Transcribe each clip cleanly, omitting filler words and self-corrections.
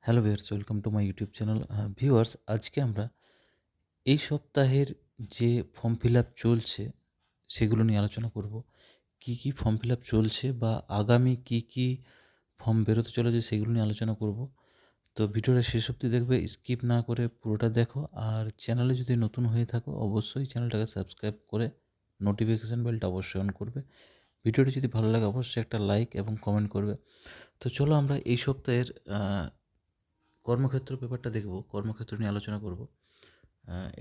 Hello viewers, welcome to my YouTube channel. Viewers, আজকে আমরা এই সপ্তাহের যে ফর্ম ফিল আপ চলছে সেগুলো নিয়ে আলোচনা করব। কী ফর্ম ফিল আপ চলছে বা আগামী কী ফর্ম বেরোতে চলেছে সেগুলো নিয়ে আলোচনা করব। তো ভিডিওটা শেষ অবধি দেখবে, স্কিপ না করে পুরোটা দেখো। আর চ্যানেলে যদি নতুন হয়ে থাকো অবশ্যই চ্যানেলটাকে সাবস্ক্রাইব করে নোটিফিকেশান বেলটা অবশ্যই অন করবে। ভিডিওটি যদি ভালো লাগে অবশ্যই একটা লাইক এবং কমেন্ট করবে। তো চলো আমরা এই সপ্তাহের কর্মক্ষেত্র ব্যাপারটা দেখব, কর্মক্ষেত্র নিয়ে আলোচনা করব।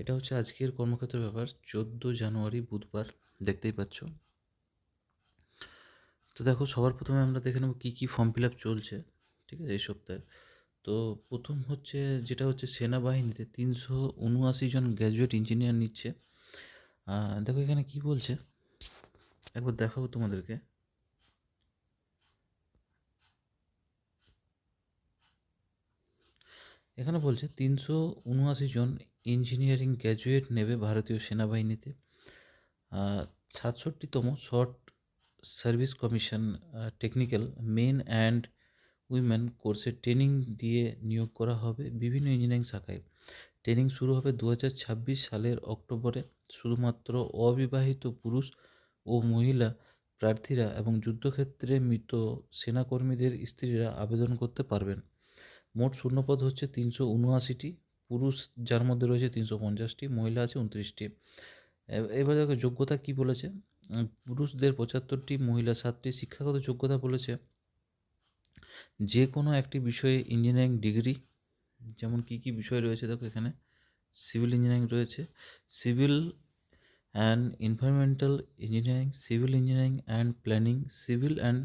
এটা হচ্ছে আজকের কর্মক্ষেত্র ব্যাপার, 14 জানুয়ারি বুধবার, দেখতেই পাচ্ছ। তো দেখো, সবার প্রথমে আমরা দেখে নেব কী ফর্ম ফিল আপ চলছে, ঠিক আছে, এই সপ্তাহের। তো প্রথম হচ্ছে যেটা হচ্ছে সেনাবাহিনীতে 379 জন গ্র্যাজুয়েট ইঞ্জিনিয়ার নিচ্ছে। দেখো এখানে কি বলছে, একবার দেখাবো তোমাদেরকে। এখানে বলছে 379 জন ইঞ্জিনিয়ারিং গ্র্যাজুয়েট নেবে ভারতীয় সেনাবাহিনীতে। 67তম short service commission technical men and women কোর্সে ট্রেনিং দিয়ে নিয়োগ করা হবে বিভিন্ন ইঞ্জিনিয়ারিং শাখায়। ট্রেনিং শুরু হবে 2026 সালের অক্টোবরে। শুধুমাত্র অবিবাহিত পুরুষ ও মহিলা প্রার্থীরা এবং যুদ্ধক্ষেত্রে মৃত সেনাকর্মীদের স্ত্রীরা আবেদন করতে পারবেন। মোট শূন্যপদ হচ্ছে 379টি, পুরুষ যার মধ্যে রয়েছে 350টি, মহিলা আছে 29টি। এবার দেখো যোগ্যতা কি বলেছে। পুরুষদের 75টি, মহিলা 7টি। শিক্ষাগত যোগ্যতা বলেছে যে কোনো একটি বিষয়ে ইঞ্জিনিয়ারিং ডিগ্রি। যেমন কী বিষয় রয়েছে দেখো এখানে, সিভিল ইঞ্জিনিয়ারিং রয়েছে, civil and environmental engineering, civil engineering and planning, civil and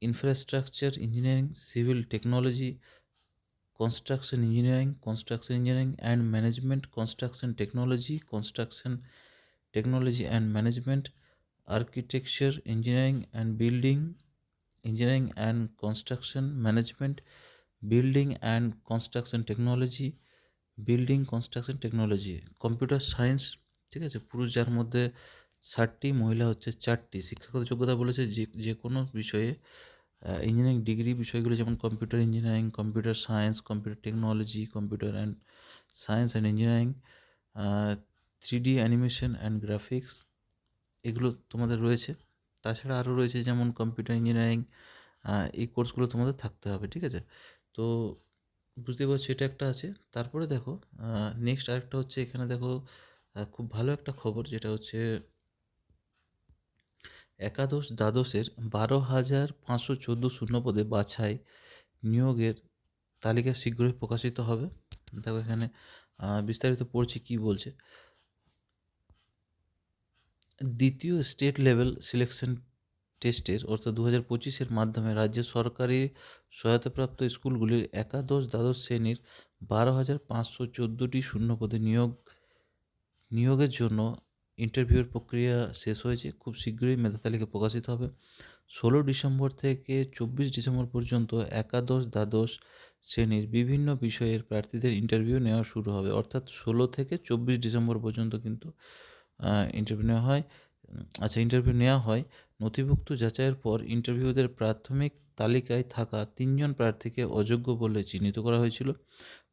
infrastructure engineering, civil technology, construction engineering and management, construction technology and management, architecture engineering and building engineering and construction management, building and construction technology, computer science. ঠিক আছে, পুরুষ যার মধ্যে 60টি, মহিলা হচ্ছে 4টি। শিক্ষাগত যোগ্যতা বলেছে যে কোনো বিষয়ে ইঞ্জিনিয়ারিং ডিগ্রি বিষয়গুলো যেমন computer engineering, computer science, computer technology, computer and science and engineering, 3D animation and graphics, এগুলো তোমাদের রয়েছে। তাছাড়া আরও রয়েছে যেমন কম্পিউটার ইঞ্জিনিয়ারিং, এই কোর্সগুলো তোমাদের থাকতে হবে, ঠিক আছে। তো বুঝতে পারছো, এটা একটা আছে। তারপরে দেখো নেক্সট আরেকটা হচ্ছে, এখানে দেখো খুব ভালো একটা খবর, যেটা হচ্ছে একাদশ দ্বাদশের 12,514 শূন্যপদে বাছাই নিয়োগের তালিকা শীঘ্রই প্রকাশিত হবে। দেখো এখানে বিস্তারিত পড়ছি কি বলছে। দ্বিতীয় স্টেট লেভেল সিলেকশন টেস্টের অর্থাৎ 2025-এর মাধ্যমে রাজ্যের সরকারি সহায়তাপ্রাপ্ত স্কুলগুলির একাদশ দ্বাদশ শ্রেণীর 12,514টি শূন্যপদে নিয়োগের জন্য ইন্টারভিউর প্রক্রিয়া শেষ হয়েছে। খুব শীঘ্রই মেধা তালিকা প্রকাশিত হবে। 16 ডিসেম্বর থেকে 24 ডিসেম্বর পর্যন্ত একাদশ দ্বাদশ শ্রেণীর বিভিন্ন বিষয়ের প্রার্থীদের ইন্টারভিউ নেওয়া শুরু হবে। অর্থাৎ 16 থেকে 24 ডিসেম্বর পর্যন্ত কিন্তু ইন্টারভিউ নেওয়া হয়। ইন্টারভিউ নেওয়া হয়। নথিভুক্ত যাচাইয়ের পর ইন্টারভিউদের প্রাথমিক তালিকায় থাকা 3 জন প্রার্থীকে অযোগ্য বলে চিহ্নিত করা হয়েছিল।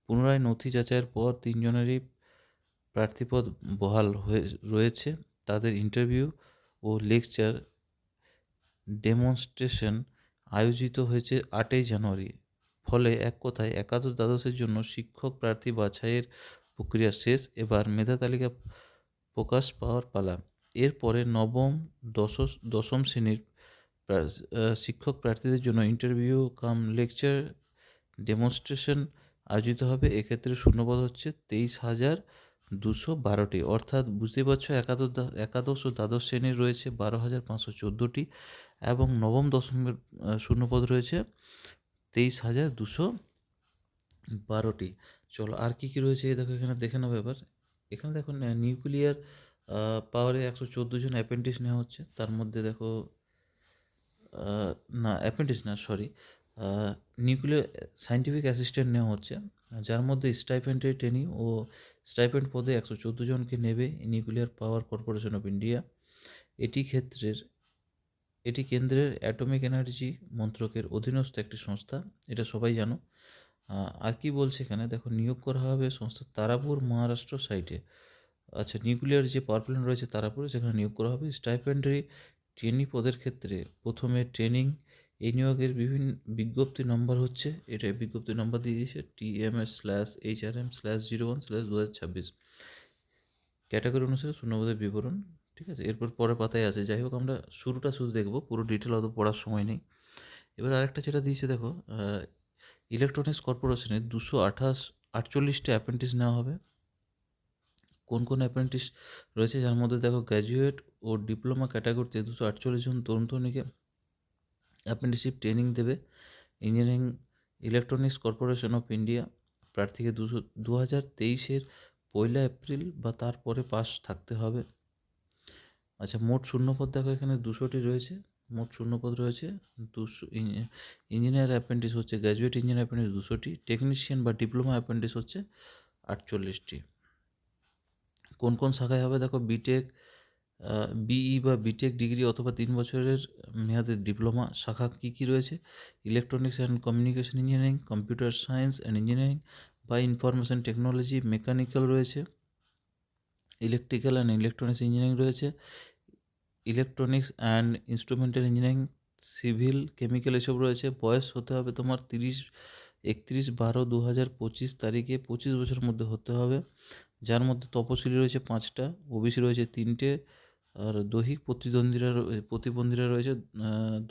পুনরায় নথি যাচাইয়ের পর 3 জনেরই প্রার্থীপদ বহাল রয়েছে। তাদের ইন্টারভিউ ও লেকচার ডেমনস্ট্রেশন আয়োজিত হয়েছে 8ই জানুয়ারি। ফলে এক কথায় একাদশ দ্বাদশের জন্য শিক্ষক প্রার্থী বাছাইয়ের প্রক্রিয়া শেষ। এবার মেধা তালিকা প্রকাশ পাওয়ার পালা। এরপরে নবম দশম শ্রেণীর শিক্ষক প্রার্থীদের জন্য ইন্টারভিউ কাম লেকচার ডেমনস্ট্রেশন আয়োজিত হবে। এক্ষেত্রে শূন্যপদ হচ্ছে 23,212টি। অর্থাৎ বুঝতেই পারছো, একাদশ ও দ্বাদশ শ্রেণীর রয়েছে 12,514টি এবং নবম দশমের শূন্যপদ রয়েছে 23,212টি। চলো আর কি রয়েছে দেখো, এখানে দেখে নেবো এবার। এখানে দেখো নিউক্লিয়ার পাওয়ারে 114 জন অ্যাপ্রেন্টিস নেওয়া হচ্ছে। তার মধ্যে দেখো নিউক্লিয়ার সায়েন্টিফিক অ্যাসিস্ট্যান্ট নেওয়া হচ্ছে, যার মধ্যে স্টাইপেন্ডের ট্রেনিং ও স্টাইপেন্ড পদে 114 জনকে নেবে nuclear power corporation of India. এটি ক্ষেত্রের এটি কেন্দ্রের অ্যাটমিক এনার্জি মন্ত্রকের অধীনস্থ একটি সংস্থা, এটা সবাই জানো। আর কি বলছে এখানে দেখো, নিয়োগ করা হবে সংস্থা তারাপুর মহারাষ্ট্র সাইটে। আচ্ছা, নিউক্লিয়ার যে পাওয়ার প্ল্যান্ট রয়েছে তারাপুরে, সেখানে নিয়োগ করা হবে। স্টাইপেন্ডারি ট্রেনি পদের ক্ষেত্রে প্রথমে ট্রেনিং, এই নিয়োগের বিভিন্ন বিজ্ঞপ্তি নম্বর হচ্ছে, এটা বিজ্ঞপ্তি নম্বর দিয়ে দিয়েছে TMS/HRM/01/2026, ক্যাটাগরি অনুসারে শূন্যপদের বিবরণ। ঠিক আছে, এরপর পরের পাতায় আছে। যাই হোক, আমরা শুরুটা শুধু দেখবো, পুরো ডিটেল অত পড়ার সময় নেই। এবার আরেকটা যেটা দিয়েছে দেখো, ইলেকট্রনিক্স কর্পোরেশনে 248টি অ্যাপ্রেন্টিস নেওয়া হবে। কোন কোন অ্যাপ্রেন্টিস রয়েছে, যার মধ্যে দেখো গ্র্যাজুয়েট ও ডিপ্লোমা ক্যাটাগরিতে 248 জন তরুণ তরুণীকে অ্যাপ্রেন্টিসশিপ ট্রেনিং দেবে। Engineering electronics corporation of India প্রার্থীকে 2023-এর 1 এপ্রিল বা তারপরে পাস থাকতে হবে। আচ্ছা, মোট শূন্যপদ দেখো এখানে 200টি রয়েছে। মোট শূন্যপদ রয়েছে 200। ইঞ্জিনিয়ার অ্যাপ্রেন্টিস হচ্ছে, গ্র্যাজুয়েট ইঞ্জিনিয়ার অ্যাপ্রেন্টিস 200টি, টেকনিশিয়ান বা ডিপ্লোমা অ্যাপ্রেন্টিস হচ্ছে 48টি। কোন কোন শাখায় হবে দেখো, বিটেক, বিই বা বিটেক ডিগ্রি অথবা 3 বছরের মেয়াদের ডিপ্লোমা। শাখা কী কী রয়েছে, electronics and communication engineering, computer science and engineering বা ইনফরমেশন টেকনোলজি, মেকানিক্যাল রয়েছে, ইলেকট্রিক্যাল অ্যান্ড ইলেকট্রনিক্স ইঞ্জিনিয়ারিং রয়েছে, electronics and instrumental engineering, civil, chemical, এসব রয়েছে। বয়স হতে হবে তোমার 31/12/2025 তারিখে 25 বছরের মধ্যে হতে হবে, যার মধ্যে তপশিলি রয়েছে 5টা, ওবিসি রয়েছে 3টে, আর দৈহিক প্রতিবন্ধীরা রয়েছে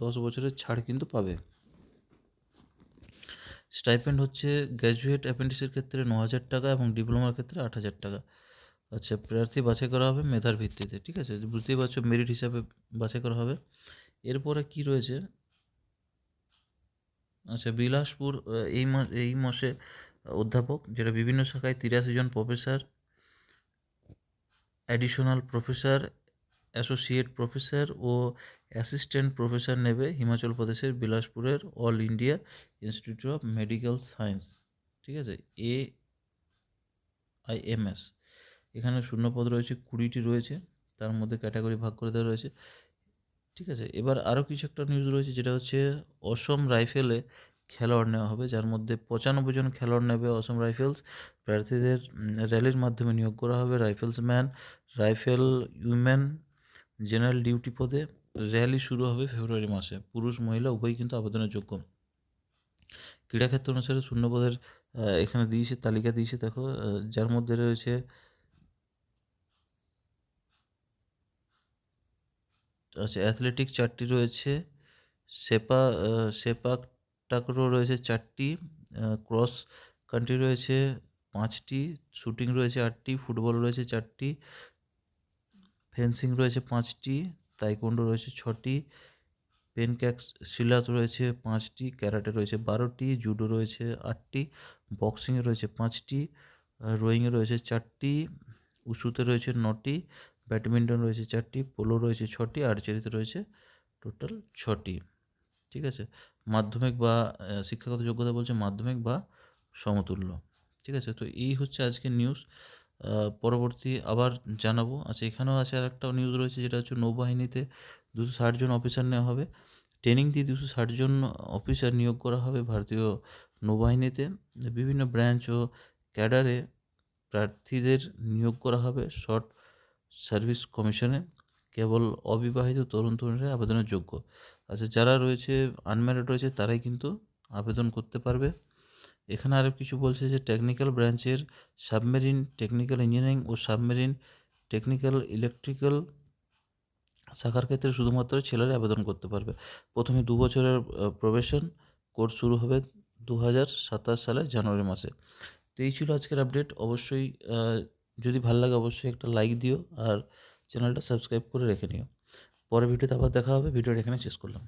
10 বছরের ছাড় কিন্তু পাবে। স্টাইপেন্ড হচ্ছে গ্র্যাজুয়েট অ্যাপ্রেন্টিসের ক্ষেত্রে 9,000 টাকা এবং ডিপ্লোমার ক্ষেত্রে 8,000 টাকা। আচ্ছা, প্রার্থী বাছাই করা হবে মেধার ভিত্তিতে। ঠিক আছে, বুঝতেই পারছো, মেরিট হিসাবে বাছাই করা হবে। এরপরে কি রয়েছে, আচ্ছা, বিলাসপুর এই মাসে অধ্যাপক, যেটা বিভিন্ন শাখায় 83 জন professor, additional professor, associate professor ও অ্যাসিস্ট্যান্ট প্রফেসর নেবে হিমাচল প্রদেশের বিলাসপুরের All India Institute of Medical Science. ঠিক আছে, AIMS। এখানে শূন্যপদ রয়েছে 20টি রয়েছে, তার মধ্যে ক্যাটাগরি ভাগ করে দেওয়া রয়েছে। ঠিক আছে, এবার আরও কিছু একটা নিউজ রয়েছে, যেটা হচ্ছে অসম রাইফেলে খেলোয়াড় নেওয়া হবে, যার মধ্যে 95 জন খেলোয়াড় নেবে অসম রাইফেলস। প্রার্থীদের র্যালির মাধ্যমে নিয়োগ করা হবে। রাইফেলসম্যান, রাইফেল উইমেন, জেনারেল ডিউটি পদে। র্যালি শুরু হবে ফেব্রুয়ারি মাসে। পুরুষ মহিলা উভয়ই কিন্তু আবেদনের যোগ্য। ক্রীড়াক্ষেত্র অনুসারে শূন্যপদের এখানে দিয়েছে, তালিকা দিয়েছে দেখো, যার মধ্যে রয়েছে আচ্ছা, অ্যাথলেটিক 4টি রয়েছে, সেপাক টাকরো রয়েছে 4টি, ক্রস কান্ট্রি রয়েছে 5টি, শুটিং রয়েছে 8টি, ফুটবল রয়েছে 4টি, ফেন্সিং রয়েছে 5টি, তাইকোন্ডো রয়েছে 6টি, পেনক্যাক্স সিলাত রয়েছে 5টি, ক্যারাটে রয়েছে 12টি, জুডো রয়েছে 8টি, বক্সিংয়ে রয়েছে 5টি, রোয়িংয়ে রয়েছে 4টি, উশুতে রয়েছে 9টি, ব্যাডমিন্টন রয়েছে 4টি, পোলো রয়েছে 6টি, আর্চারিতে রয়েছে টোটাল 6টি। ঠিক আছে, মাধ্যমিক বা শিক্ষাগত যোগ্যতা বলছে মাধ্যমিক বা সমতুল্য। ঠিক আছে, তো এই হচ্ছে আজকের নিউজ। পরবর্তী আবার জানাবো। আচ্ছা, এখানেও আছে আর একটা নিউজ রয়েছে, যেটা হচ্ছে নৌবাহিনীতে 260 জন অফিসার নেওয়া হবে। ট্রেনিং দিয়ে 260 জন অফিসার নিয়োগ করা হবে ভারতীয় নৌবাহিনীতে। বিভিন্ন ব্রাঞ্চ ও ক্যাডারে প্রার্থীদের নিয়োগ করা হবে শর্ট সার্ভিস কমিশনে। কেবল অবিবাহিত তরুণ তরুণীরা আবেদনের যোগ্য। আচ্ছা, যারা রয়েছে আনম্যারিড রয়েছে তারাই কিন্তু আবেদন করতে পারবে। এখানে আরও কিছু বলছে যে টেকনিক্যাল ব্রাঞ্চের সাবমেরিন টেকনিক্যাল ইঞ্জিনিয়ারিং ও সাবমেরিন টেকনিক্যাল ইলেকট্রিক্যাল শাখার ক্ষেত্রে শুধুমাত্র ছেলেরা আবেদন করতে পারবে। প্রথমে 2 বছরের প্রবেশন কোর্স শুরু হবে 2027 সালের জানুয়ারি মাসে। তো এই ছিল আজকের আপডেট। অবশ্যই যদি ভালো লাগে অবশ্যই একটা লাইক দিও আর চ্যানেলটা সাবস্ক্রাইব করে রেখে নিও। পরের ভিডিওতে আবার দেখা হবে। ভিডিওটা এখানে শেষ করলাম।